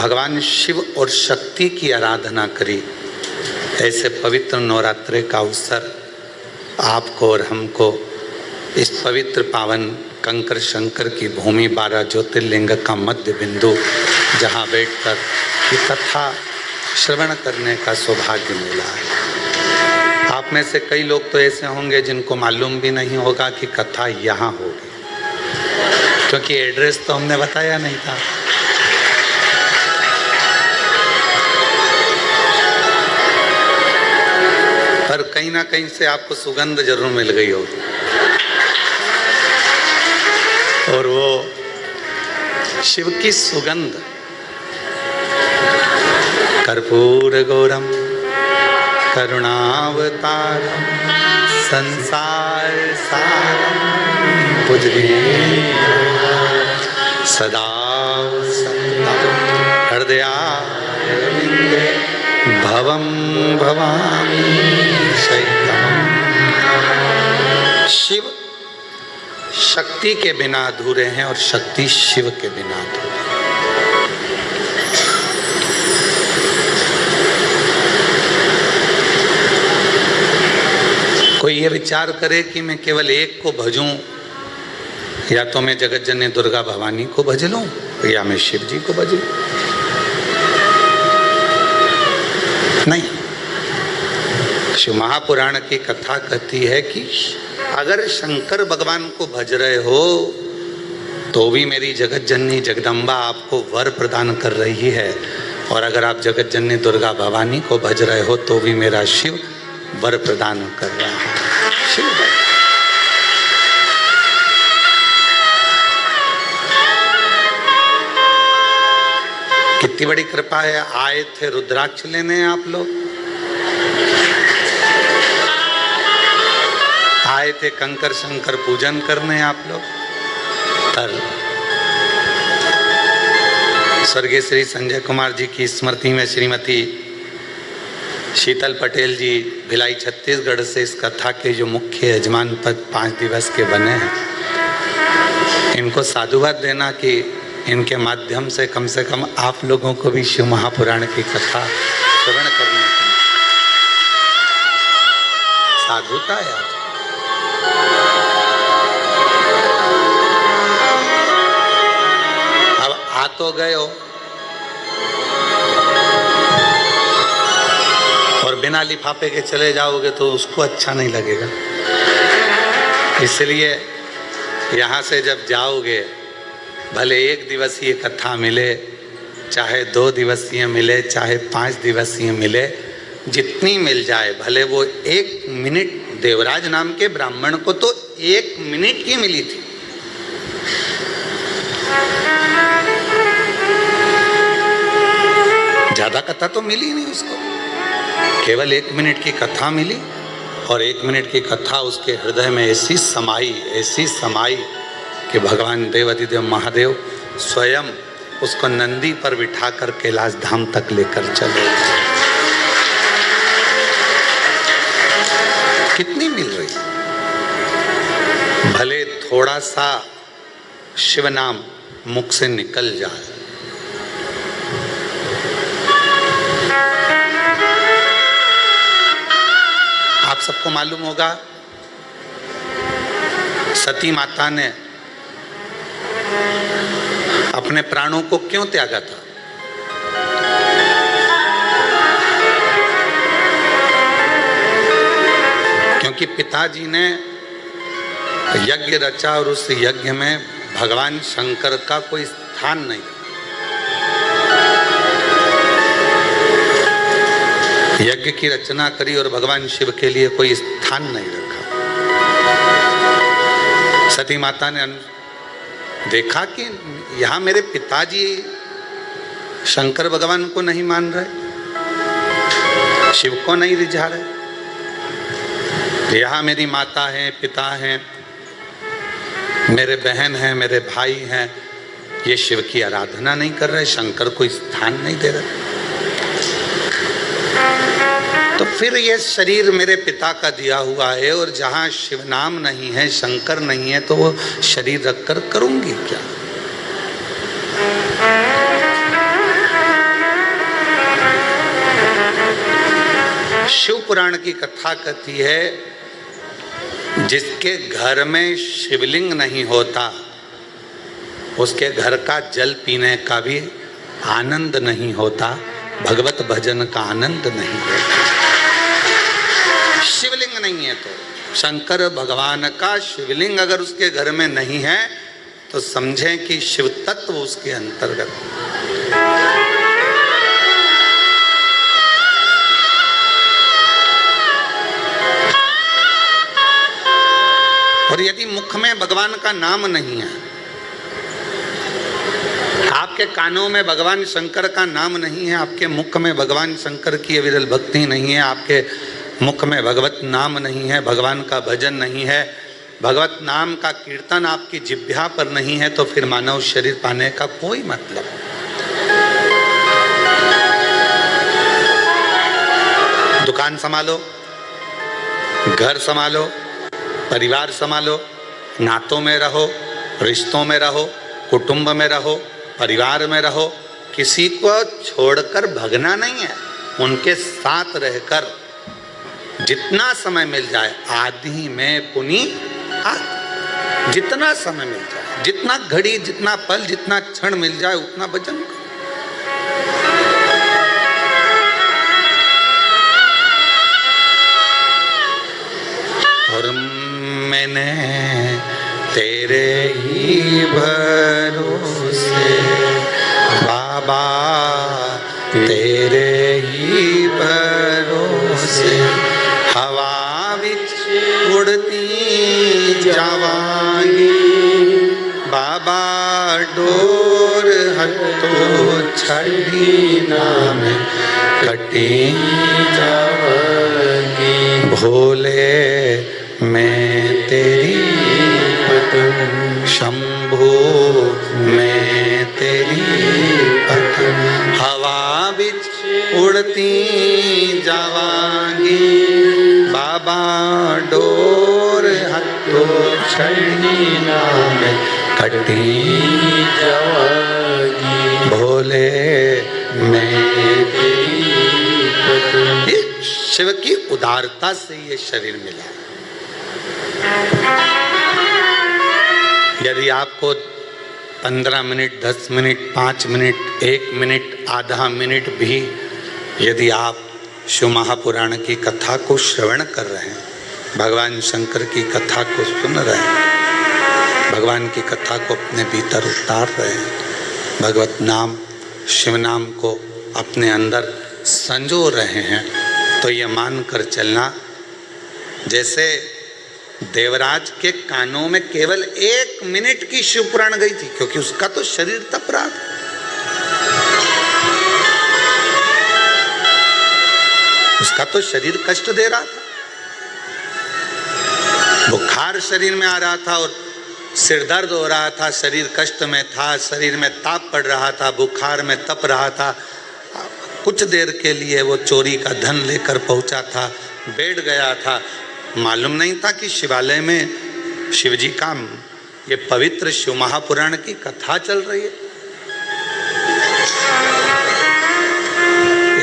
भगवान शिव और शक्ति की आराधना करी। ऐसे पवित्र नवरात्रि का अवसर आपको और हमको इस पवित्र पावन कंकर शंकर की भूमि 12 ज्योतिर्लिंग का मध्य बिंदु, जहाँ बैठकर ये कथा श्रवण करने का सौभाग्य मिला है। आप में से कई लोग तो ऐसे होंगे जिनको मालूम भी नहीं होगा कि कथा यहाँ होगी, क्योंकि एड्रेस तो हमने बताया नहीं था। पर कहीं ना कहीं से आपको सुगंध जरूर मिल गई होगी, और वो शिव की सुगंध कर्पूर गौरम करुणावतारम संसार सारम सदा हृदयारविंदे भवम भवामि शैतम। शिव शक्ति के बिना अधूरे हैं और शक्ति शिव के बिना अधूरे। कोई ये विचार करे कि मैं केवल एक को भजूं, या तो मैं जगत जननी दुर्गा भवानी को भज लूं या मैं शिव जी को भज लूं। नहीं, शिव महापुराण की कथा कहती है कि अगर शंकर भगवान को भज रहे हो तो भी मेरी जगत जननी जगदम्बा आपको वर प्रदान कर रही है, और अगर आप जगत जननी दुर्गा भवानी को भज रहे हो तो भी मेरा शिव वर प्रदान कर रहा है। शिव कितनी बड़ी कृपा है। आए थे रुद्राक्ष लेने आप लोग, आए थे कंकर शंकर पूजन करने आप लोग, पर स्वर्गीय श्री संजय कुमार जी की स्मृति में श्रीमती शीतल पटेल जी भिलाई छत्तीसगढ़ से इस कथा के जो मुख्य यजमान पद 5 दिवस के बने हैं, इनको साधुवाद देना कि इनके माध्यम से कम आप लोगों को भी शिव महापुराण की कथा श्रवण करने की साधुता है। अब आ तो गए हो और बिना लिफाफे के चले जाओगे तो उसको अच्छा नहीं लगेगा। इसलिए यहाँ से जब जाओगे, भले 1 दिवसीय कथा मिले, चाहे 2 दिवसीय मिले, चाहे 5 दिवसीय मिले, जितनी मिल जाए, भले वो 1 मिनट, देवराज नाम के ब्राह्मण को तो 1 मिनट की मिली थी। ज्यादा कथा तो मिली नहीं उसको, केवल 1 मिनट की कथा मिली, और 1 मिनट की कथा उसके हृदय में ऐसी समाई कि भगवान देवाधिदेव महादेव स्वयं उसको नंदी पर बिठाकर कैलाश धाम तक लेकर चले। कितनी मिल रही, भले थोड़ा सा शिव नाम मुख से निकल जाए। आप सबको मालूम होगा सती माता ने अपने प्राणों को क्यों त्यागा था? क्योंकि पिताजी ने यज्ञ रचा और उस यज्ञ में भगवान शंकर का कोई स्थान नहीं। यज्ञ की रचना करी और भगवान शिव के लिए कोई स्थान नहीं रखा। सती माता ने देखा कि यहाँ मेरे पिताजी शंकर भगवान को नहीं मान रहे, शिव को नहीं रिझा रहे, यहाँ मेरी माता है, पिता हैं, मेरे बहन हैं, मेरे भाई हैं, ये शिव की आराधना नहीं कर रहे, शंकर को स्थान नहीं दे रहे, तो फिर ये शरीर मेरे पिता का दिया हुआ है, और जहाँ शिव नाम नहीं है, शंकर नहीं है, तो वो शरीर रखकर करूंगी क्या? महापुराण की कथा कहती है, जिसके घर में शिवलिंग नहीं होता उसके घर का जल पीने का भी आनंद नहीं होता, भगवत भजन का आनंद नहीं होता। शिवलिंग नहीं है तो शंकर भगवान का शिवलिंग अगर उसके घर में नहीं है तो समझें कि शिव तत्व उसके अंतर्गत। और यदि मुख में भगवान का नाम नहीं है, आपके कानों में भगवान शंकर का नाम नहीं है, आपके मुख में भगवान शंकर की अविरल भक्ति नहीं है, आपके मुख में भगवत नाम नहीं है, भगवान का भजन नहीं है, भगवत नाम का कीर्तन आपकी जिह्वा पर नहीं है, तो फिर मानव शरीर पाने का कोई मतलब। दुकान संभालो, घर संभालो, परिवार संभालो, नातों में रहो, रिश्तों में रहो, कुटुंब में रहो, परिवार में रहो, किसी को छोड़कर भगना नहीं है। उनके साथ रहकर जितना समय मिल जाए, आदि में पुनि आदि, जितना समय मिल जाए, जितना घड़ी, जितना पल, जितना क्षण मिल जाए उतना भजन करो। और मैंने तेरे ही भरोसे बाबा, तेरे ही भरोसे हवा विच उड़ती जावांगी बाबा, डोर हथों छड़ी नाम कटी जावांगी। भोले मैं तेरी पत्नी, शंभो मैं तेरी पत्नी, हवा बिच उड़ती जावांगी बाबा, डोर हथों छड़ी नाम कटी जावांगी। भोले मैं तेरी पत्नी। शिव की उदारता से ये शरीर मिला। यदि आपको 15 मिनट, 10 मिनट, 5 मिनट, 1 मिनट, आधा मिनट भी यदि आप शिव महापुराण की कथा को श्रवण कर रहे हैं, भगवान शंकर की कथा को सुन रहे हैं, भगवान की कथा को अपने भीतर उतार रहे हैं, भगवत नाम, शिव नाम को अपने अंदर संजो रहे हैं, तो ये मान कर चलना जैसे देवराज के कानों में केवल 1 मिनट की शिव पुराण गई थी, क्योंकि उसका तो शरीर तप रहा था। उसका तो शरीर कष्ट दे रहा था, बुखार शरीर में आ रहा था और सिर दर्द हो रहा था, शरीर कष्ट में था, शरीर में ताप पड़ रहा था, बुखार में तप रहा था। कुछ देर के लिए वो चोरी का धन लेकर पहुंचा था, बैठ गया था। मालूम नहीं था कि शिवालय में शिवजी का ये पवित्र शिव महापुराण की कथा चल रही है।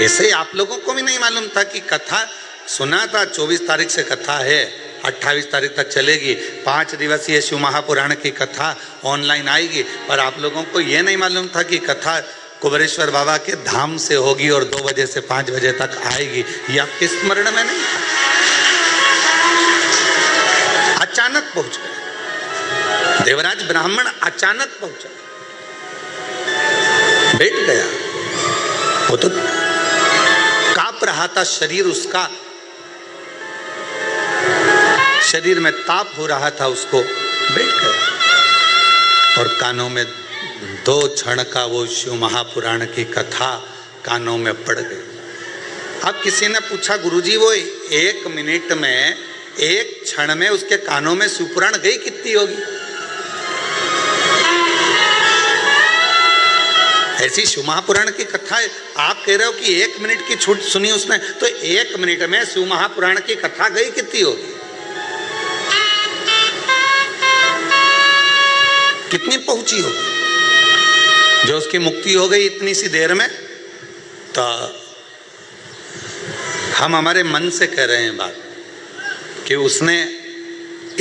ऐसे ही आप लोगों को भी नहीं मालूम था कि कथा सुना था, 24 तारीख से कथा है, 28 तारीख तक चलेगी, 5 दिवसीय शिव महापुराण की कथा ऑनलाइन आएगी, पर आप लोगों को ये नहीं मालूम था कि कथा कुबेरेश्वर बाबा के धाम से होगी और 2 बजे से 5 बजे तक आएगी। ये आपके स्मरण में नहीं था। अचानक पहुंच गए देवराज ब्राह्मण, अचानक पहुंचा, बैठ गया। वो तो कांप रहा था शरीर उसका, शरीर में ताप हो रहा था, उसको बैठ गया और कानों में 2 क्षण का वो शिव महापुराण की कथा कानों में पड़ गई। अब किसी ने पूछा, गुरुजी वो 1 मिनट में, 1 क्षण में उसके कानों में शिव पुराण गई कितनी होगी? ऐसी शिव महापुराण की कथा है, आप कह रहे हो कि 1 मिनट की छूट सुनी उसने, तो 1 मिनट में शिव महापुराण की कथा गई कितनी होगी? कितनी पहुंची होगी? जो उसकी मुक्ति हो गई इतनी सी देर में, तो हम हमारे मन से कह रहे हैं बात कि उसने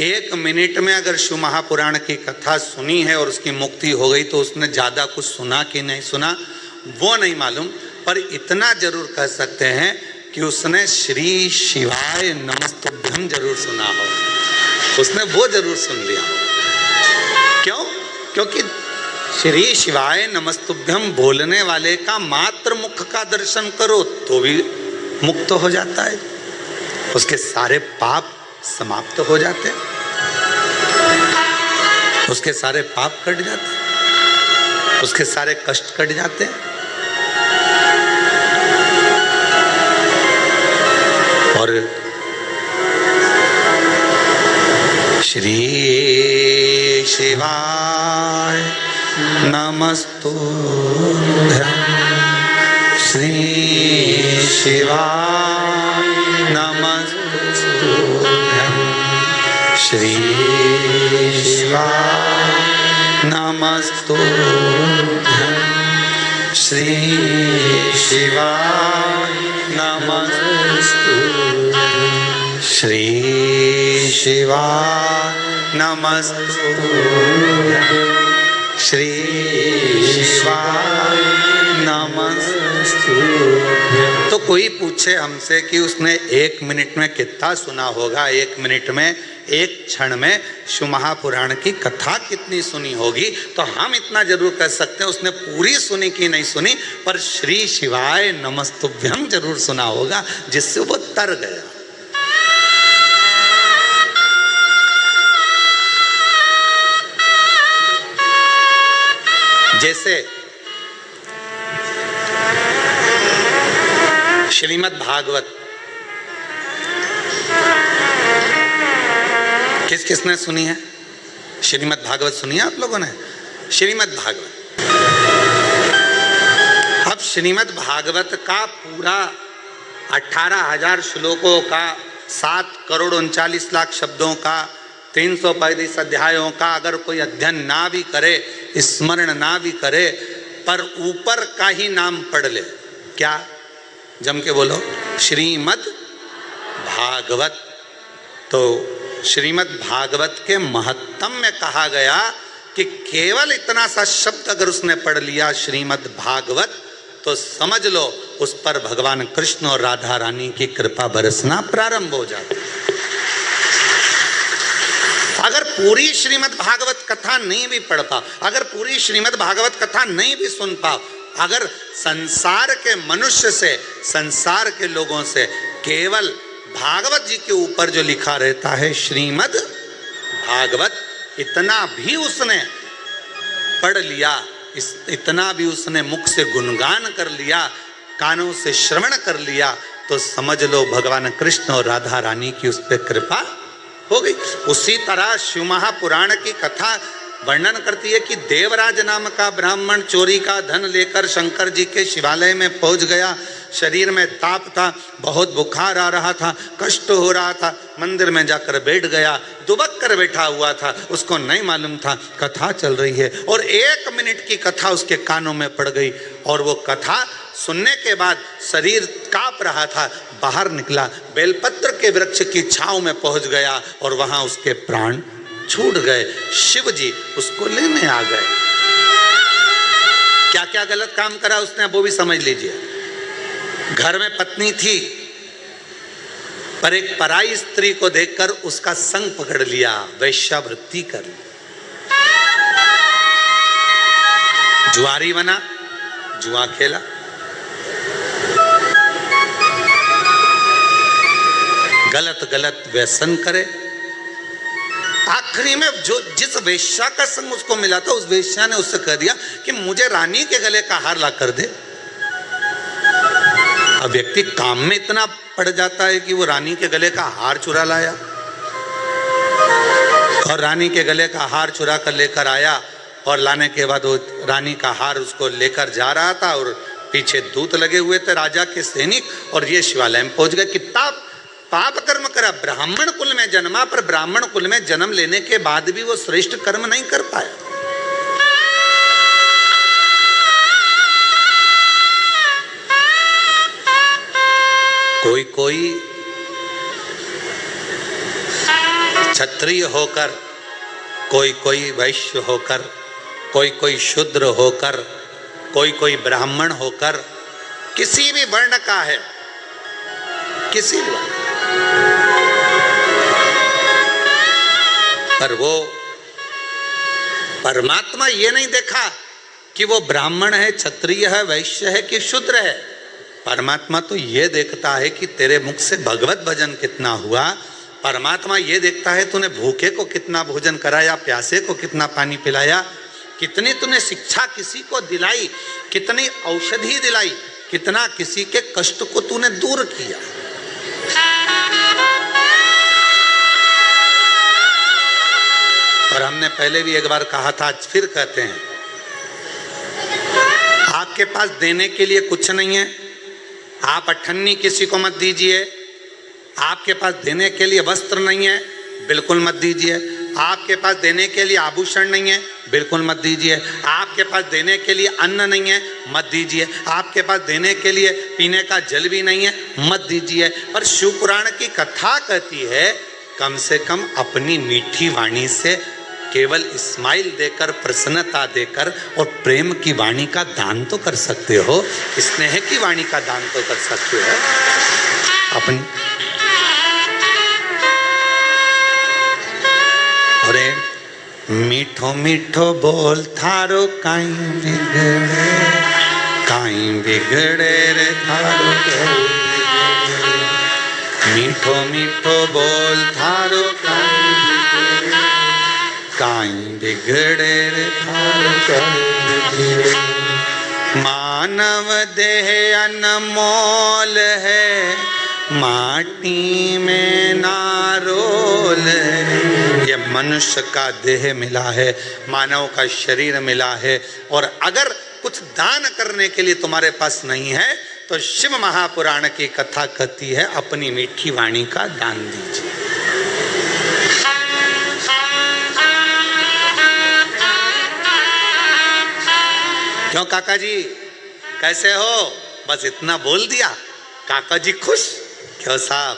1 मिनट में अगर शिव महापुराण की कथा सुनी है और उसकी मुक्ति हो गई तो उसने ज़्यादा कुछ सुना कि नहीं सुना वो नहीं मालूम, पर इतना जरूर कह सकते हैं कि उसने श्री शिवाय नमस्तुभ्यम जरूर सुना हो, उसने वो जरूर सुन लिया। क्यों? क्योंकि श्री शिवाय नमस्तुभ्यम बोलने वाले का मात्र मुख का दर्शन करो तो भी मुक्त हो जाता है, उसके सारे पाप समाप्त हो जाते हैं, उसके सारे पाप कट जाते हैं, उसके सारे कष्ट कट जाते हैं। और श्री शिवाय नमस्तुभ्यं, श्री शिवाय नमस्तुभ्यं, श्री शिवाय नमस्तुभ्यं, श्री शिवाय नमस्तुभ्यं, श्री शिवाय नमस्तुभ्यं, श्री शिवाय नमस्तुभ्यं। तो कोई पूछे हमसे कि उसने 1 मिनट में कितना सुना होगा, 1 मिनट में, 1 क्षण में शिव महापुराण की कथा कितनी सुनी होगी, तो हम इतना जरूर कह सकते हैं उसने पूरी सुनी कि नहीं सुनी, पर श्री शिवाय नमस्तुभ्यम जरूर सुना होगा, जिससे वो तर गया। जैसे श्रीमद् भागवत किसने सुनी है? श्रीमद् भागवत सुनी है आप लोगों ने? श्रीमद् भागवत, अब श्रीमद् भागवत का पूरा 18,000 श्लोकों का, 7,39,00,000 शब्दों का, 335 अध्यायों का अगर कोई अध्ययन ना भी करे, स्मरण ना भी करे, पर ऊपर का ही नाम पढ़ ले, क्या? जम के बोलो, श्रीमद् भागवत। तो श्रीमद् भागवत के महत्तम में कहा गया कि केवल इतना सा शब्द अगर उसने पढ़ लिया श्रीमद् भागवत, तो समझ लो उस पर भगवान कृष्ण और राधा रानी की कृपा बरसना प्रारंभ हो जाती। अगर पूरी श्रीमद् भागवत कथा नहीं भी पढ़ पाओ, अगर पूरी श्रीमद् भागवत कथा नहीं भी सुन पाओ, अगर संसार के मनुष्य से, संसार के लोगों से केवल भागवत जी के ऊपर जो लिखा रहता है श्रीमद् भागवत, इतना भी उसने पढ़ लिया, इतना भी उसने मुख से गुणगान कर लिया, कानों से श्रवण कर लिया, तो समझ लो भगवान कृष्ण और राधा रानी की उस पर कृपा हो गई। उसी तरह शिव महापुराण की कथा वर्णन करती है कि देवराज नाम का ब्राह्मण चोरी का धन लेकर शंकर जी के शिवालय में पहुंच गया। शरीर में ताप था, बहुत बुखार आ रहा था, कष्ट हो रहा था, मंदिर में जाकर बैठ गया, दुबक कर बैठा हुआ था, उसको नहीं मालूम था कथा चल रही है, और 1 मिनट की कथा उसके कानों में पड़ गई, और वो कथा सुनने के बाद शरीर कांप रहा था, बाहर निकला, बेलपत्र के वृक्ष की छांव में पहुंच गया, और वहां उसके प्राण छूट गए। शिव जी उसको लेने आ गए। क्या क्या गलत काम करा उसने, वो भी समझ लीजिए। घर में पत्नी थी, पर एक पराई स्त्री को देखकर उसका संग पकड़ लिया, वैश्यावृत्ति कर ली, जुआरी बना, जुआ खेला, गलत गलत व्यसन करे। आखिरी में जो जिस वेश्या का संग उसको मिला था, उस वेश्या ने उससे कह दिया कि मुझे रानी के गले का हार ला कर दे। अब व्यक्ति काम में इतना पड़ जाता है कि वो रानी के गले का हार चुरा लाया, और रानी के गले का हार चुरा कर लेकर आया, और लाने के बाद वो रानी का हार उसको लेकर जा रहा था, और पीछे दूत लगे हुए थे राजा के सैनिक, और ये शिवालय में पहुंच गए। कितना पाप कर्म करा, ब्राह्मण कुल में जन्मा, पर ब्राह्मण कुल में जन्म लेने के बाद भी वो श्रेष्ठ कर्म नहीं कर पाया। कोई कोई क्षत्रिय होकर, कोई कोई वैश्य होकर, कोई कोई शूद्र होकर, कोई कोई ब्राह्मण होकर, किसी भी वर्ण का है, किसी भी वर्ण, पर वो परमात्मा ये नहीं देखा कि वो ब्राह्मण है, क्षत्रिय है, वैश्य है कि शूद्र है। परमात्मा तो ये देखता है कि तेरे मुख से भगवत भजन कितना हुआ। परमात्मा ये देखता है तूने भूखे को कितना भोजन कराया, प्यासे को कितना पानी पिलाया, कितनी तूने शिक्षा किसी को दिलाई, कितनी औषधि दिलाई, कितना किसी के कष्ट को तूने दूर किया। और हमने पहले भी एक बार कहा था, आज फिर कहते हैं, आपके पास देने के लिए कुछ नहीं है, आप अठन्नी किसी को मत दीजिए। आपके पास देने के लिए वस्त्र नहीं है, बिल्कुल मत दीजिए। आपके पास देने के लिए आभूषण नहीं है, बिल्कुल मत दीजिए। आपके पास देने के लिए अन्न नहीं है, मत दीजिए। आपके पास देने के लिए पीने का जल भी नहीं है, मत दीजिए। पर शिव पुराण की कथा कहती है, कम से कम अपनी मीठी वाणी से केवल स्माइल देकर, प्रसन्नता देकर और प्रेम की वाणी का दान तो कर सकते हो, स्नेह की वाणी का दान तो कर सकते हो। अपनी अरे मीठो मीठो बोल थारो काई बिगड़े, काई बिगड़े रे थारो, मीठो मीठो बोल थारो काई बिगड़े, काई बिगड़े रे थारो। मानव देह अनमोल है, माटी में नारोल है। ये मनुष्य का देह मिला है, मानव का शरीर मिला है, और अगर कुछ दान करने के लिए तुम्हारे पास नहीं है तो शिव महापुराण की कथा कहती है, अपनी मीठी वाणी का दान दीजिए। क्यों काका जी कैसे हो? बस इतना बोल दिया, काका जी खुश। क्यों साहब,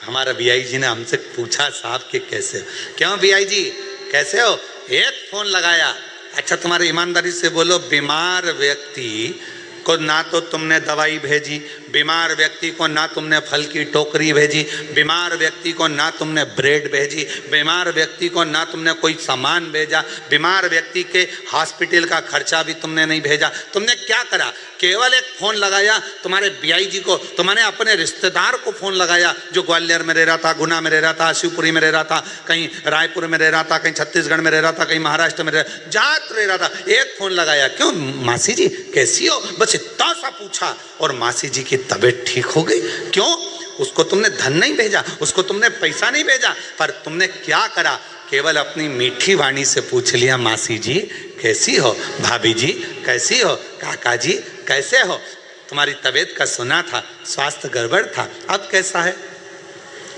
हमारा बीआई जी ने हमसे पूछा साहब कि कैसे हो? क्यों बीआई जी कैसे हो? एक फोन लगाया। अच्छा तुम्हारी ईमानदारी से बोलो, बीमार व्यक्ति को ना तो तुमने दवाई भेजी, बीमार व्यक्ति को ना तुमने फल की टोकरी भेजी, बीमार व्यक्ति को ना तुमने ब्रेड भेजी, बीमार व्यक्ति को ना तुमने कोई सामान भेजा, बीमार व्यक्ति के हॉस्पिटल का खर्चा भी तुमने नहीं भेजा। तुमने क्या करा? केवल एक फ़ोन लगाया तुम्हारे बीआई जी को, तुमने अपने रिश्तेदार को फ़ोन लगाया जो ग्वालियर में रह रहा था, गुना में रह रहा था, शिवपुरी में रह रहा था, कहीं रायपुर में रह रहा था, कहीं छत्तीसगढ़ में रह रहा था, कहीं महाराष्ट्र में जहाँ रह रहा था। एक फ़ोन लगाया, क्यों मासी जी कैसी हो, बस इतना सा पूछा और मासी जी की तबीयत ठीक हो गई। क्यों? उसको तुमने धन नहीं भेजा, उसको तुमने पैसा नहीं भेजा, पर तुमने क्या करा? केवल अपनी मीठी वाणी से पूछ लिया, मासी जी कैसी हो, भाभी जी कैसी हो, काका जी कैसे हो? तुम्हारी तबीयत का सुना था, स्वास्थ्य गड़बड़ था, अब कैसा है?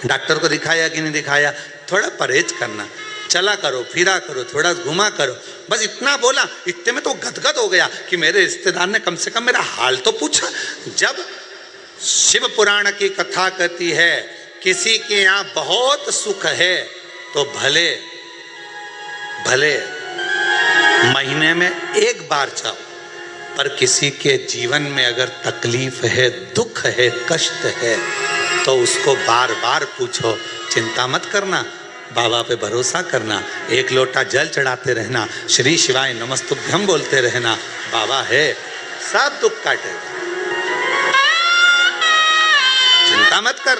डॉक्टर को दिखाया कि नहीं दिखाया? थोड़ा परहेज करना, चला करो, फिरा करो, थोड़ा घुमा करो। बस इतना बोला, इतने में तो गदगद हो गया कि मेरे रिश्तेदार ने कम से कम मेरा हाल तो पूछा। जब शिव पुराण की कथा कहती है किसी के यहाँ बहुत सुख है तो भले भले महीने में एक बार जाओ, पर किसी के जीवन में अगर तकलीफ है, दुख है, कष्ट है तो उसको बार बार पूछो। चिंता मत करना, बाबा पे भरोसा करना, एक लोटा जल चढ़ाते रहना, श्री शिवाय नमस्तुभ्यम बोलते रहना, बाबा है, सब दुख काटे। चिंता मत कर,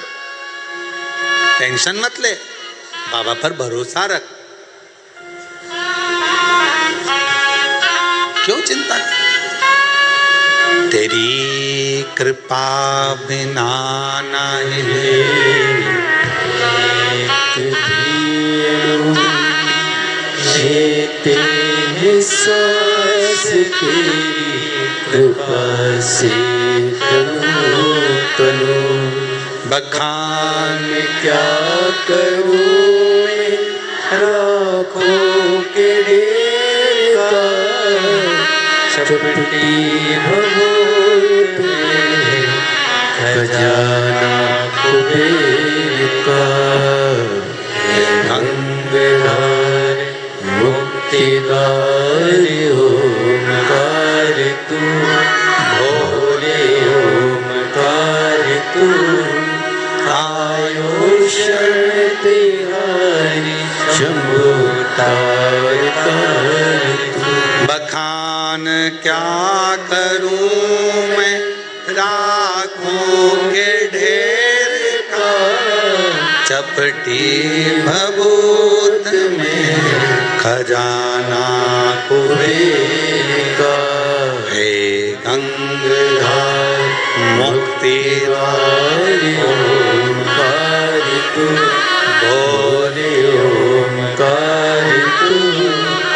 टेंशन मत ले, बाबा पर भरोसा रख। क्यों चिंता कर? तेरी कृपा बिना ना हिले सांस तेरी कृपा से तनु बखान क्या करूं मैं राखों के ढेर का, चपटी भभूत खजाना भोले ओमकार तू आयो शरण तिहारी शंभु तारकार तू। बखान क्या करूं मैं राखों के ढेर का, चपटी भभूत में खजाना कुबेर का। हे गंगाधर मुक्ति द्वार ओमकार तू भोले ओमकार तू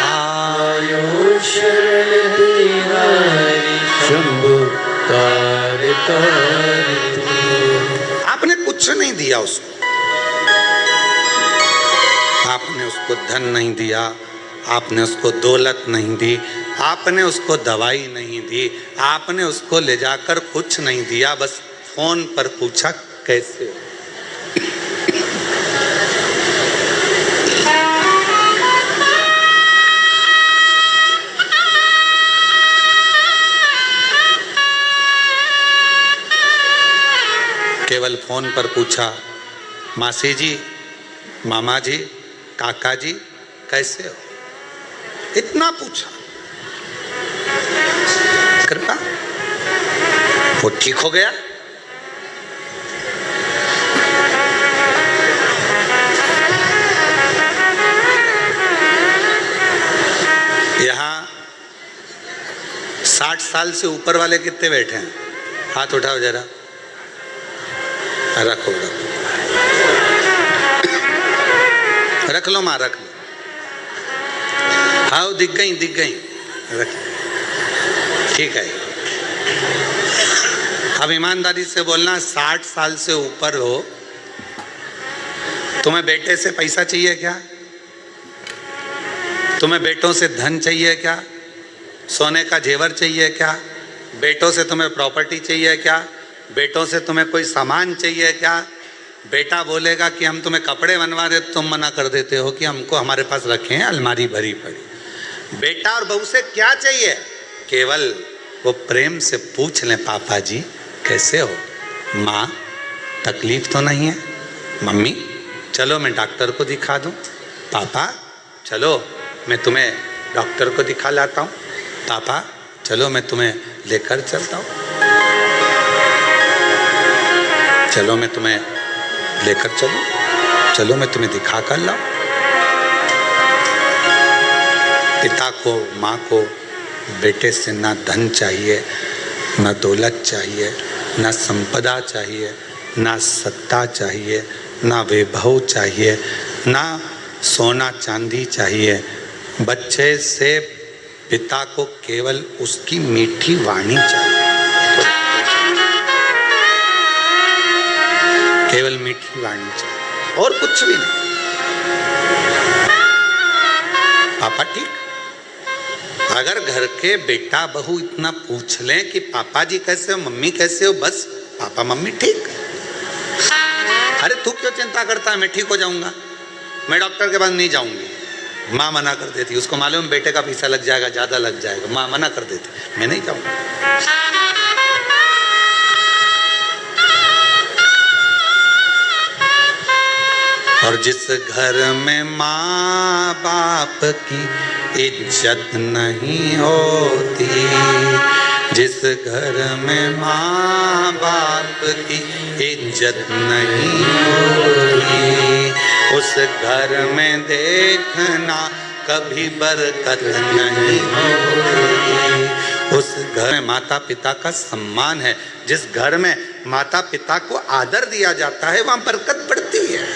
आयो शरण तिहारी शंभु तारकार तू। आपने कुछ नहीं दिया उसको, आपने उसको धन नहीं दिया, आपने उसको दौलत नहीं दी, आपने उसको दवाई नहीं दी, आपने उसको ले जाकर कुछ नहीं दिया, बस फोन पर पूछा कैसे हो। केवल फोन पर पूछा, मासी जी, मामा जी, काका जी कैसे हो, इतना पूछा। कृपा वो ठीक हो गया। यहाँ 60 साल से ऊपर वाले कितने बैठे हैं? हाथ उठाओ जरा। रखो रखो, रख लो माँ, रख लो। हाँ दिख गई, दिख गई, रख। ठीक है, अब ईमानदारी से बोलना, 60 साल से ऊपर हो, तुम्हें बेटे से पैसा चाहिए क्या? तुम्हें बेटों से धन चाहिए क्या? सोने का जेवर चाहिए क्या? बेटों से तुम्हें प्रॉपर्टी चाहिए क्या? बेटों से तुम्हें कोई सामान चाहिए क्या? बेटा बोलेगा कि हम तुम्हें कपड़े बनवा दे, तुम मना कर देते हो कि हमको हमारे पास रखे हैं, अलमारी भरी पड़ी। बेटा और बहू से क्या चाहिए? केवल वो प्रेम से पूछ लें, पापा जी कैसे हो, माँ तकलीफ तो नहीं है, मम्मी चलो मैं डॉक्टर को दिखा दूँ, पापा चलो मैं तुम्हें डॉक्टर को दिखा लाता हूँ, पापा चलो मैं तुम्हें लेकर चलता हूँ, चलो मैं तुम्हें लेकर चलूं, चलो मैं तुम्हें दिखा कर लाऊं। पिता को, माँ को बेटे से ना धन चाहिए, ना दौलत चाहिए, ना संपदा चाहिए, ना सत्ता चाहिए, ना वैभव चाहिए, ना सोना चांदी चाहिए। बच्चे से पिता को केवल उसकी मीठी वाणी चाहिए, केवल मीठी वाणी चाहिए और कुछ भी नहीं। पापा ठीक? अगर घर के बेटा बहू इतना पूछ लें कि पापा जी कैसे हो, मम्मी कैसे हो, बस पापा मम्मी ठीक। अरे तू क्यों चिंता करता है, मैं ठीक हो जाऊंगा, मैं डॉक्टर के पास नहीं जाऊंगी। माँ मना कर देती, उसको मालूम बेटे का पैसा लग जाएगा, ज्यादा लग जाएगा, माँ मना कर देती, मैं नहीं जाऊंगा। और जिस घर में माँ बाप की इज्जत नहीं होती, जिस घर में माँ बाप की इज्जत नहीं होती, उस घर में देखना कभी बरकत नहीं होती। उस घर में माता पिता का सम्मान है, जिस घर में माता पिता को आदर दिया जाता है वहाँ बरकत बढ़ती है।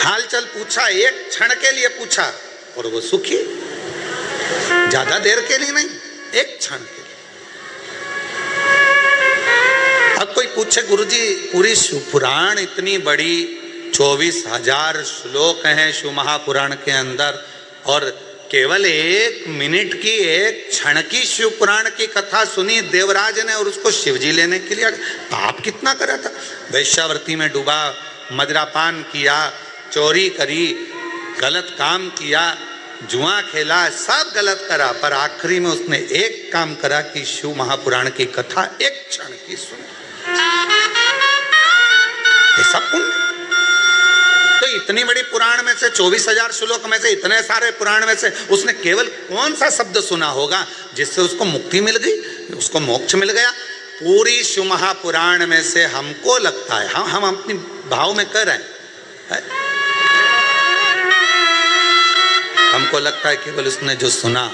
हाल चाल पूछा, एक क्षण के लिए पूछा और वो सुखी, ज्यादा देर के लिए नहीं, एक क्षण के लिए। अब कोई पूछे गुरुजी पूरी शिव पुराण इतनी बड़ी 24,000 श्लोक हैं शिव महापुराण के अंदर, और केवल 1 मिनट की, एक क्षण की शिव पुराण की कथा सुनी देवराज ने और उसको शिवजी लेने के लिए पाप कितना करा था। वैश्यावृत्ति में डूबा, मदिरापान किया, चोरी करी, गलत काम किया, जुआ खेला, सब गलत करा, पर आखिरी में उसने एक काम करा कि शिव महापुराण की कथा एक क्षण की सुनी। ये सब पुण्य। तो इतनी बड़ी पुराण में से 24,000 श्लोक में से, इतने सारे पुराण में से उसने केवल कौन सा शब्द सुना होगा जिससे उसको मुक्ति मिल गई, उसको मोक्ष मिल गया? पूरी शिव महापुराण में से हमको लगता है, हम अपनी भाव में कर रहे हैं, हमको लगता है केवल उसने जो सुना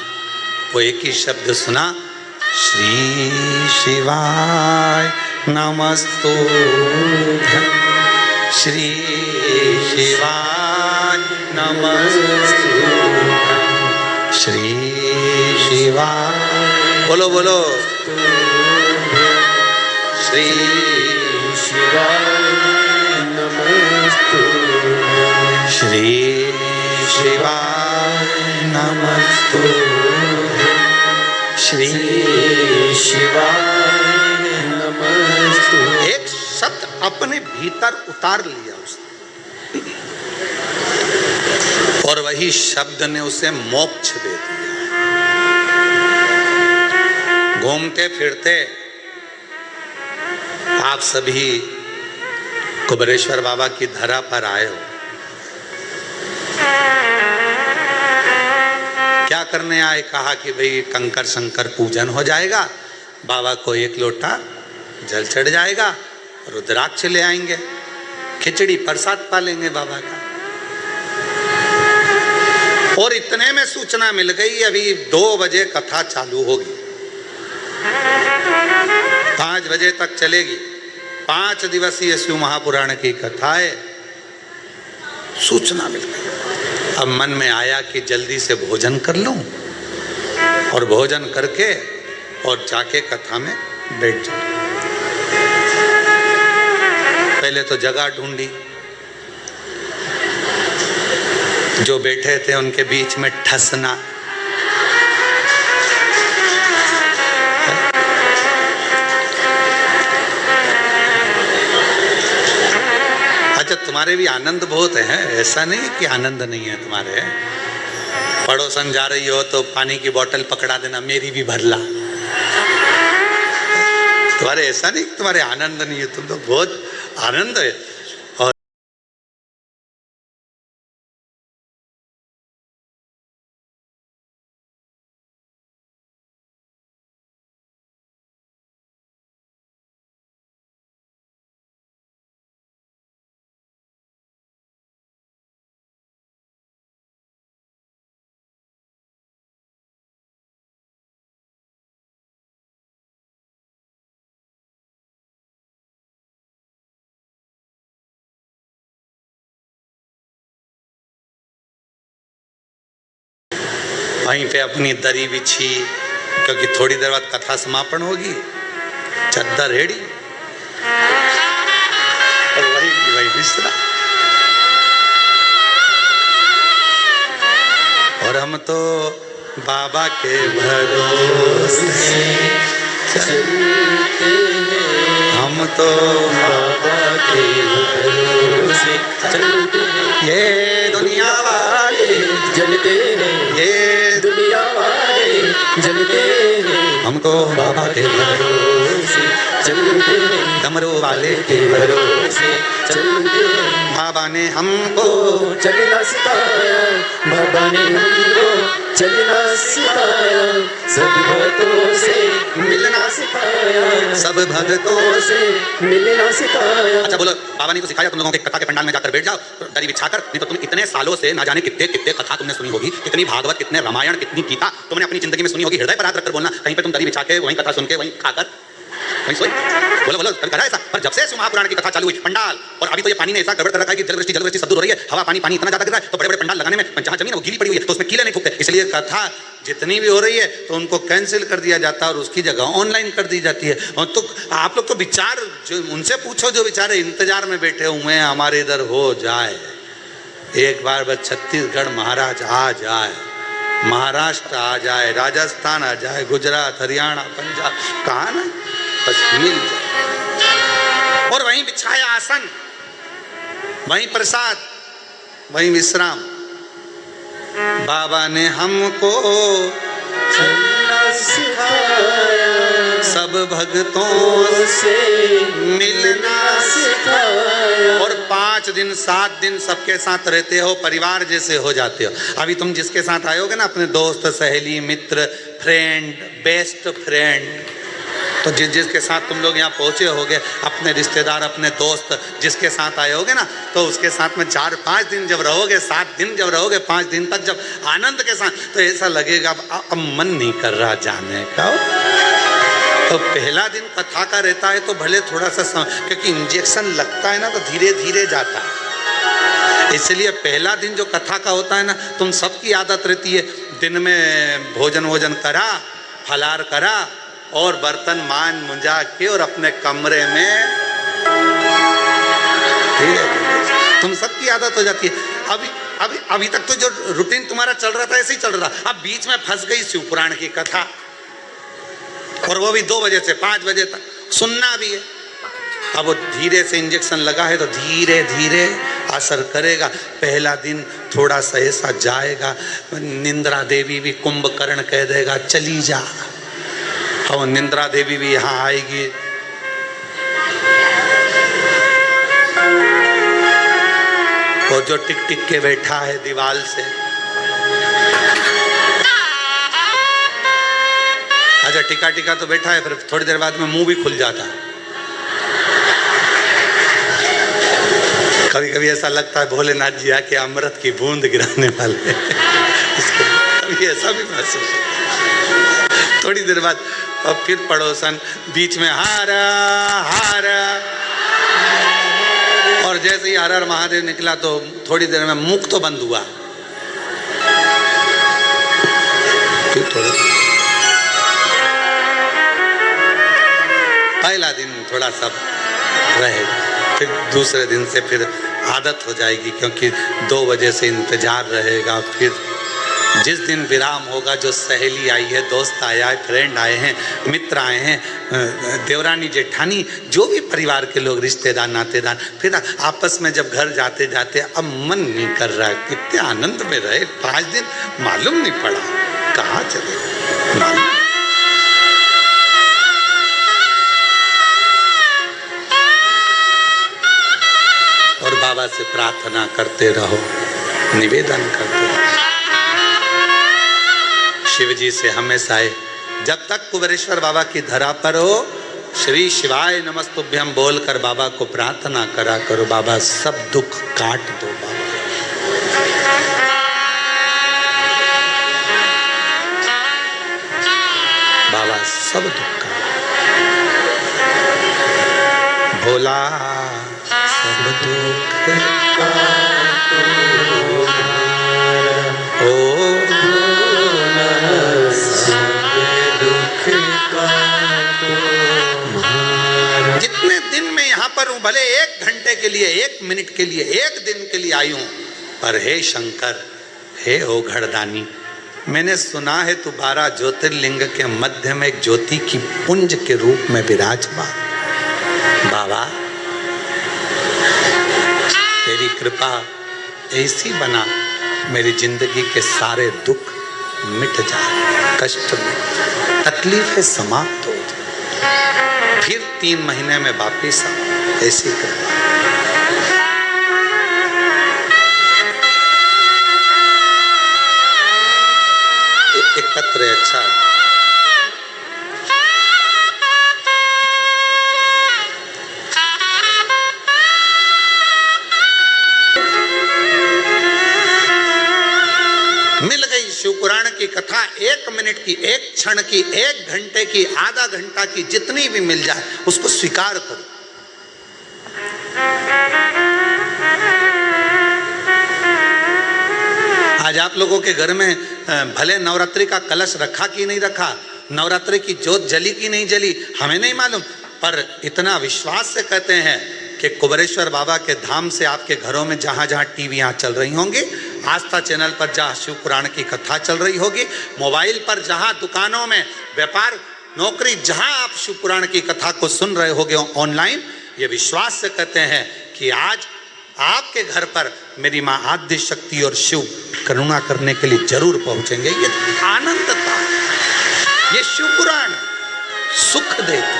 वो एक ही शब्द सुना, श्री शिवाय नमस्तुभ्यं, श्री शिवाय नमस्तुभ्यं, श्री शिवाय, बोलो बोलो, श्री शिवाय नमस्तुभ्यं, श्री शिवाय नमस्तुभ्यं, श्री शिवाय नमस्तुभ्यं। एक शब्द अपने भीतर उतार लिया उसने, और वही शब्द ने उसे मोक्ष दे दिया। घूमते फिरते आप सभी कुबेरेश्वर बाबा की धरा पर आए हो। क्या करने आए? कहा कि भाई कंकर शंकर पूजन हो जाएगा, बाबा को एक लोटा जल चढ़ जाएगा, रुद्राक्ष ले आएंगे, खिचड़ी प्रसाद पालेंगे बाबा का। और इतने में सूचना मिल गई अभी 2 बजे कथा चालू होगी, 5 बजे तक चलेगी। 5 दिवसीय शिव महापुराण की कथा है। सूचना मिल गई। अब मन में आया कि जल्दी से भोजन कर लूं, और भोजन करके और जाके कथा में बैठ जाऊं। पहले तो जगह ढूंढी, जो बैठे थे उनके बीच में ठसना, अच्छा तुम्हारे भी आनंद बहुत है, ऐसा नहीं कि आनंद नहीं है तुम्हारे। पड़ोसन जा रही हो तो पानी की बोतल पकड़ा देना, मेरी भी भर ला। तुम्हारे ऐसा नहीं कि तुम्हारे आनंद नहीं है, तुम तो बहुत आनंद है। और वहीं पे अपनी दरी बिछी, क्योंकि थोड़ी देर बाद कथा समापन होगी, चद्दर हेड़ी और वही बिस्तरा। और हम तो बाबा के भरोसे चलते हैं, हम तो बाबा के भरोसे चलते हैं। ये दुनिया वाले जलते हैं, ये दुनिया वाले जलते हैं। हम तो बाबा के भरोसे चलते हैं, डमरू वाले के भरोसे चलते हैं। बाबा ने हमको चलना सिखाया, बाबा ने हमको चलना सिखाया, सब भक्तों से मिलना सिखाया, सब भक्तों से मिलना सिखाया। अच्छा बोलो, बाबा ने तो सिखाया तुम लोगों के कथा के पंडाल में जाकर बैठ जाओ, दरी बिछाकर। नहीं तो तुम इतने सालों से ना जाने कितने कितने कथा तुमने सुनी होगी, कितनी भागवत, कितने रामायण, कितनी गीता तुमने अपनी जिंदगी में सुनी होगी। हृदय पर हाथ रखकर बोलना, कहीं पे तुम दरी बिछा के वहीं कथा सुन के वहीं खाकर वहीं सोई। बोलो बोलो, कभी करा ऐसा? पर जब से शिव महापुराण की कथा चालू हुई, पंडाल, और अभी तो ये पानी ने ऐसा गड़बड़ कर रखा है कि जलवृष्टि सब दूर हो रही है, हवा पानी इतना ज्यादा गिर रहा है, तो बड़े बड़े पंडाल लगाने में जहाँ जमीन है वो गीली पड़ी हुई है, तो उसमें कीले नहीं फूकते। इसलिए कथा जितनी भी हो रही है तो उनको कैंसिल कर दिया जाता है और उसकी जगह ऑनलाइन कर दी जाती है। और तो आप लोग तो विचार जो उनसे पूछो जो बेचारे इंतजार में बैठे हुए हैं हमारे इधर हो जाए, एक बार बस छत्तीसगढ़ महाराज आ जाए, महाराष्ट्र आ जाए, राजस्थान आ जाए, गुजरात, हरियाणा, पंजाब, कहाँ ना बस मिल जाए। और वहीं बिछाया आसन, वहीं प्रसाद, वहीं विश्राम, बाबा ने हमको चलना सिखाया, सब भक्तों से मिलना सिखाया। और 5 दिन 7 दिन सबके साथ रहते हो, परिवार जैसे हो जाते हो। अभी तुम जिसके साथ आयोगे ना, अपने दोस्त, सहेली, मित्र, फ्रेंड, बेस्ट फ्रेंड, तो जिसके साथ तुम लोग यहाँ पहुँचे होगे, अपने रिश्तेदार, अपने दोस्त जिसके साथ आए होगे ना, तो उसके साथ में 4-5 दिन जब रहोगे, 7 दिन जब रहोगे, 5 दिन तक जब आनंद के साथ, तो ऐसा लगेगा अब मन नहीं कर रहा जाने का। तो पहला दिन कथा का रहता है तो भले थोड़ा सा क्योंकि इंजेक्शन लगता है ना, तो धीरे धीरे जाता है, इसलिए पहला दिन जो कथा का होता है ना, तुम सबकी आदत रहती है दिन में भोजन वोजन करा, फलार करा और बर्तन मान मुंजा के और अपने कमरे में, ठीक है, तुम सबकी आदत हो जाती है। अभी तक तो जो रूटीन तुम्हारा चल रहा था ऐसे ही चल रहा था। अब बीच में फंस गई शिव पुराण की कथा, और वो भी 2 बजे से 5 बजे तक सुनना भी है। अब वो धीरे से इंजेक्शन लगा है तो धीरे धीरे असर करेगा। पहला दिन थोड़ा सा ऐसा जाएगा, निंद्रा देवी भी कुंभकर्ण कह देगा चली जा, और निंद्रा देवी भी यहाँ आएगी। और जो टिक टिक के बैठा है दीवाल से, अच्छा टिका टिका तो बैठा है, फिर थोड़ी देर बाद में मुंह भी खुल जाता है। कभी कभी ऐसा लगता है भोलेनाथ जी आके अमृत की बूंद गिराने वाले कभी ऐसा भी महसूस। थोड़ी देर बाद अब फिर पड़ोसन बीच में हारा हारा, और जैसे ही हर हर महादेव निकला तो थोड़ी देर में मुख तो बंद हुआ। फिर पहला दिन थोड़ा सा रहेगा, फिर दूसरे दिन से फिर आदत हो जाएगी, क्योंकि 2 बजे से इंतजार रहेगा। फिर जिस दिन विराम होगा, जो सहेली आई है, दोस्त आया है, फ्रेंड आए हैं, मित्र आए हैं, देवरानी जेठानी, जो भी परिवार के लोग, रिश्तेदार, नातेदार, फिर आपस में जब घर जाते जाते अब मन नहीं कर रहा है, कितने आनंद में रहे 5 दिन, मालूम नहीं पड़ा कहाँ चले। और बाबा से प्रार्थना करते रहो, निवेदन करते रहो। शिव जी से हमेशा है, जब तक कुबेरेश्वर बाबा की धरा पर हो, श्री शिवाय नमस्तुभ्यम बोलकर बाबा को प्रार्थना करा करो। बाबा सब दुख काट दो, बाबा सब दुख काट, भोला सब दुख ओ जितने दिन में यहाँ पर हूँ, भले 1 घंटे के लिए, 1 मिनट के लिए, 1 दिन के लिए आई हूँ, पर हे शंकर, हे ओघड़दानी, मैंने सुना है तू 12 ज्योतिर्लिंग के मध्य में एक ज्योति की पुंज के रूप में विराजमान। बाबा तेरी कृपा ऐसी बना, मेरी जिंदगी के सारे दुख मिट जाए, कष्ट मिट, तकलीफें समाप्त हो जाए, फिर 3 महीने में वापिस आओ, ऐसी कृपा। एक पत्र है, अच्छा मिल गई शिवपुराण की कथा, 1 मिनट की, 1 क्षण की, 1 घंटे की, आधा घंटा की, जितनी भी मिल जाए उसको स्वीकार करो। आज आप लोगों के घर में भले नवरात्रि का कलश रखा कि नहीं रखा, नवरात्रि की ज्योत जली कि नहीं जली, हमें नहीं मालूम, पर इतना विश्वास से कहते हैं कि कुबेरेश्वर बाबा के धाम से आपके घरों में जहाँ जहाँ टीवियाँ चल रही होंगी, आस्था चैनल पर जहाँ शिव पुराण की कथा चल रही होगी, मोबाइल पर जहाँ, दुकानों में, व्यापार, नौकरी, जहाँ आप शिव पुराण की कथा को सुन रहे होगे ऑनलाइन, ये विश्वास से कहते हैं कि आज आपके घर पर मेरी माँ आद्य शक्ति और शिव करुणा करने के लिए जरूर पहुंचेंगे। ये आनंद था, ये शिव पुराण सुख देता।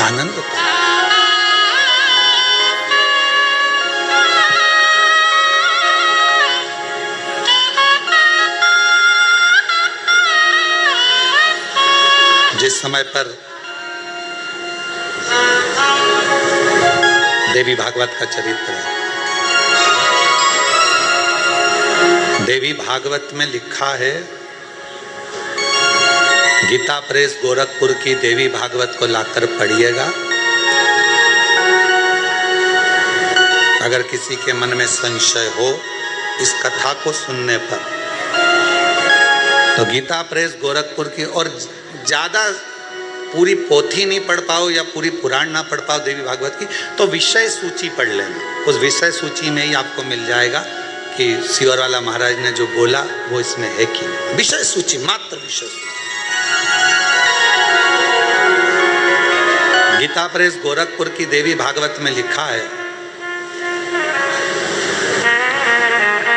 आनंद था। जिस समय पर देवी भागवत का चरित्र है, देवी भागवत में लिखा है, गीता प्रेस गोरखपुर की देवी भागवत को लाकर पढ़िएगा। अगर किसी के मन में संशय हो इस कथा को सुनने पर, तो गीता प्रेस गोरखपुर की, और ज़्यादा पूरी पोथी नहीं पढ़ पाओ या पूरी पुराण ना पढ़ पाओ देवी भागवत की, तो विषय सूची पढ़ लेना। उस विषय सूची में ही आपको मिल जाएगा कि सिवरवाला महाराज ने जो बोला वो इसमें है कि नहीं। विषय सूची, मात्र विषय सूची। गीता प्रेस गोरखपुर की देवी भागवत में लिखा है,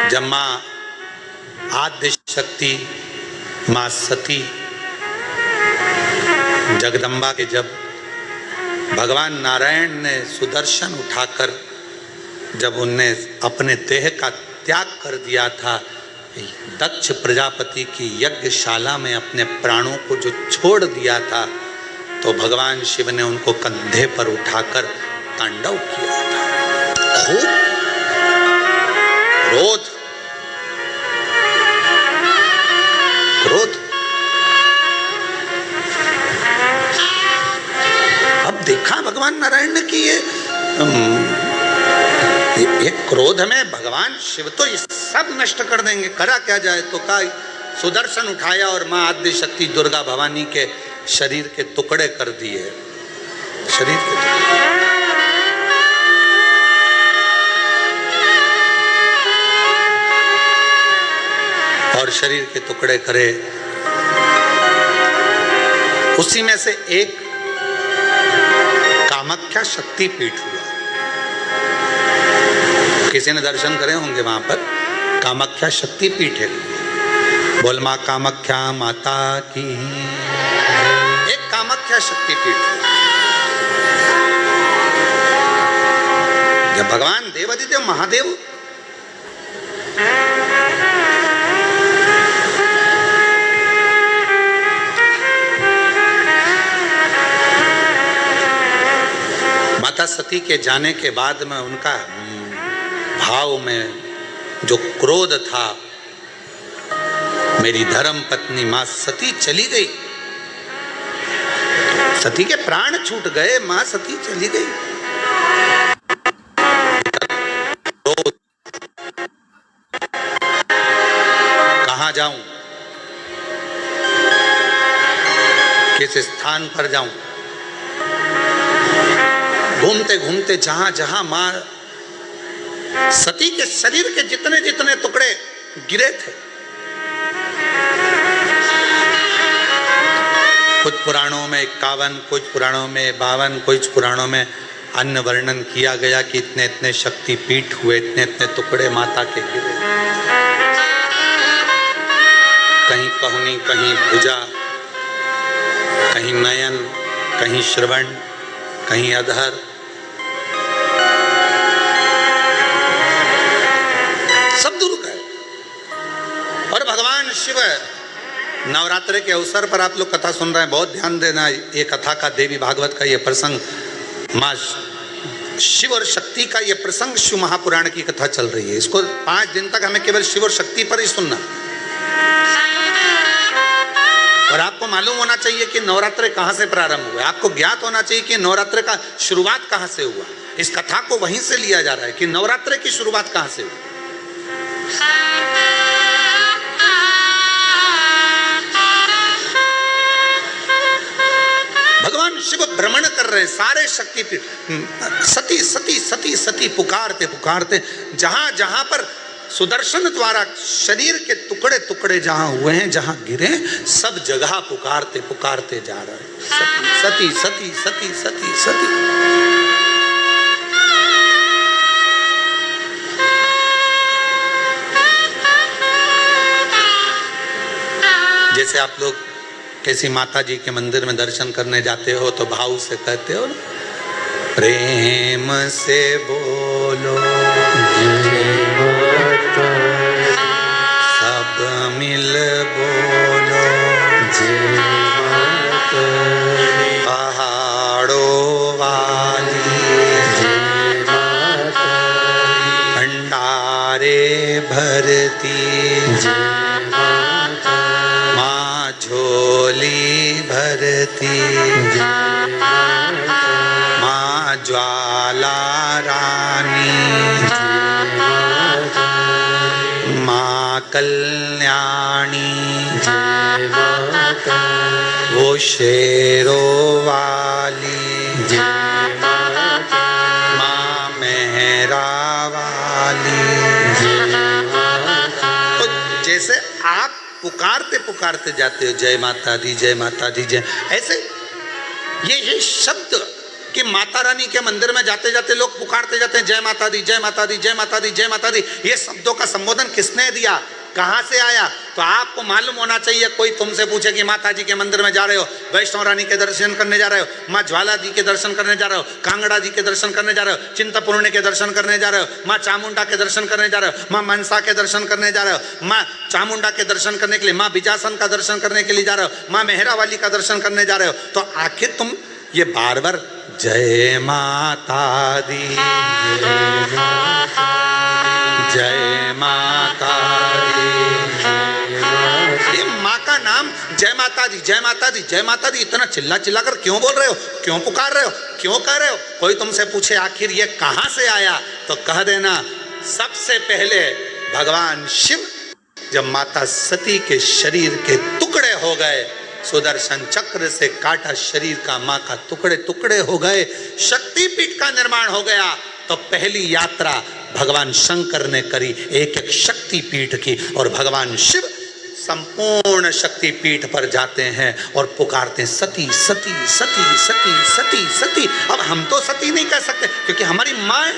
जब माँ आद्य शक्ति, माँ सती जगदम्बा के, जब भगवान नारायण ने सुदर्शन उठाकर जब उनने अपने देह का त्याग कर दिया था, दक्ष प्रजापति की यज्ञशाला में अपने प्राणों को जो छोड़ दिया था, तो भगवान शिव ने उनको कंधे पर उठाकर तांडव किया था। खूब क्रोध, क्रोध। अब देखा भगवान नारायण ने कि ये क्रोध में भगवान शिव तो ये सब नष्ट कर देंगे, करा क्या जाए। तो का सुदर्शन उठाया और माँ आद्य शक्ति दुर्गा भवानी के शरीर के टुकड़े कर दिए, शरीर के टुकड़े। और शरीर के टुकड़े करे, उसी में से एक कामाख्या शक्तिपीठ हुआ। किसी ने दर्शन करे होंगे वहां पर, कामाख्या शक्तिपीठ है। बोल मां कामाख्या माता की। एक कामाख्या शक्तिपीठ। जब भगवान देवादिदेव महादेव माता सती के जाने के बाद में उनका भाव में जो क्रोध था, मेरी धर्म पत्नी मां सती चली गई, सती के प्राण छूट गए, मां सती चली गई। कहां जाऊं, किस स्थान पर जाऊं। घूमते घूमते जहां जहां मां सती के शरीर के जितने जितने टुकड़े गिरे थे, कुछ पुराणों में 51, कुछ पुराणों में 52, कुछ पुराणों में अन्य वर्णन किया गया कि इतने इतने शक्तिपीठ हुए, इतने इतने टुकड़े माता के गिरे। कहीं पहुनी, कहीं भुजा, कहीं नयन, कहीं श्रवण, कहीं अधर। सब दूर गए। और भगवान शिव नवरात्रि के अवसर पर आप लोग कथा सुन रहे हैं, बहुत ध्यान देना। ये कथा का, देवी भागवत का ये प्रसंग, माँ शिव और शक्ति का ये प्रसंग शिव महापुराण की कथा चल रही है। इसको 5 दिन तक हमें केवल शिव और शक्ति पर ही सुनना। और आपको मालूम होना चाहिए कि नवरात्र कहाँ से प्रारंभ हुआ। आपको ज्ञात होना चाहिए कि नवरात्र का शुरुआत कहाँ से हुआ। इस कथा को वहीं से लिया जा रहा है कि नवरात्र की शुरुआत कहाँ से हुई। भगवान शिव भ्रमण कर रहे हैं सारे शक्तिपीठ। सती सती सती सती पुकारते पुकारते जहां जहां पर सुदर्शन द्वारा शरीर के टुकड़े टुकड़े जहां हुए हैं, जहां गिरे, सब जगह पुकारते पुकारते जा रहे हैं, सती सती सती सती सती। जैसे आप लोग किसी माता जी के मंदिर में दर्शन करने जाते हो तो भाव से कहते हो, प्रेम से बोलो सब मिल बोलो, पहाड़ों वाली भंडारे भरती, माँ झोली भरती, माँ ज्वाला रानी, माँ कल्याणी, वो शेरों वाली, माँ मेहरा वाली। तो जैसे आप पुकारते पुकारते जाते हो जय माता दी जय माता दी जय, ऐसे ये शब्द कि माता रानी के मंदिर में जाते जाते लोग पुकारते जाते हैं जय माता दी जय माता दी जय माता दी जय माता दी। ये शब्दों का संबोधन किसने दिया, कहाँ से आया? तो आपको मालूम होना चाहिए। कोई तुमसे पूछे कि माता जी के मंदिर में जा रहे हो, वैष्णो रानी के दर्शन करने जा रहे हो, माँ ज्वाला जी के दर्शन करने जा रहे हो, कांगड़ा जी के दर्शन करने जा रहे हो, चिंतपूर्णी के दर्शन करने जा रहे हो, माँ चामुंडा के दर्शन करने जा रहे हो, माँ मनसा के दर्शन करने जा रहे हो, माँ चामुंडा के दर्शन करने के लिए, माँ बिजासन का दर्शन करने के लिए जा रहे हो, माँ मेहरा वाली का दर्शन करने जा रहे हो, तो आखिर तुम ये बार बार जय माता दी जय माता दी, ये माँ का नाम जय माता दी जय माता दी जय माता दी इतना चिल्ला चिल्ला कर क्यों बोल रहे हो, क्यों पुकार रहे हो, क्यों कह रहे हो? कोई तुमसे पूछे आखिर ये कहाँ से आया, तो कह देना सबसे पहले भगवान शिव जब माता सती के शरीर के टुकड़े हो गए, सुदर्शन चक्र से काटा शरीर का माँ का टुकड़े टुकड़े हो गए, शक्तिपीठ का निर्माण हो गया, तो पहली यात्रा भगवान शंकर ने करी एक एक शक्तिपीठ की, और भगवान शिव संपूर्ण शक्तिपीठ पर जाते हैं और पुकारते हैं सती सती सती सती सती सती। अब हम तो सती नहीं कह सकते क्योंकि हमारी माँ है,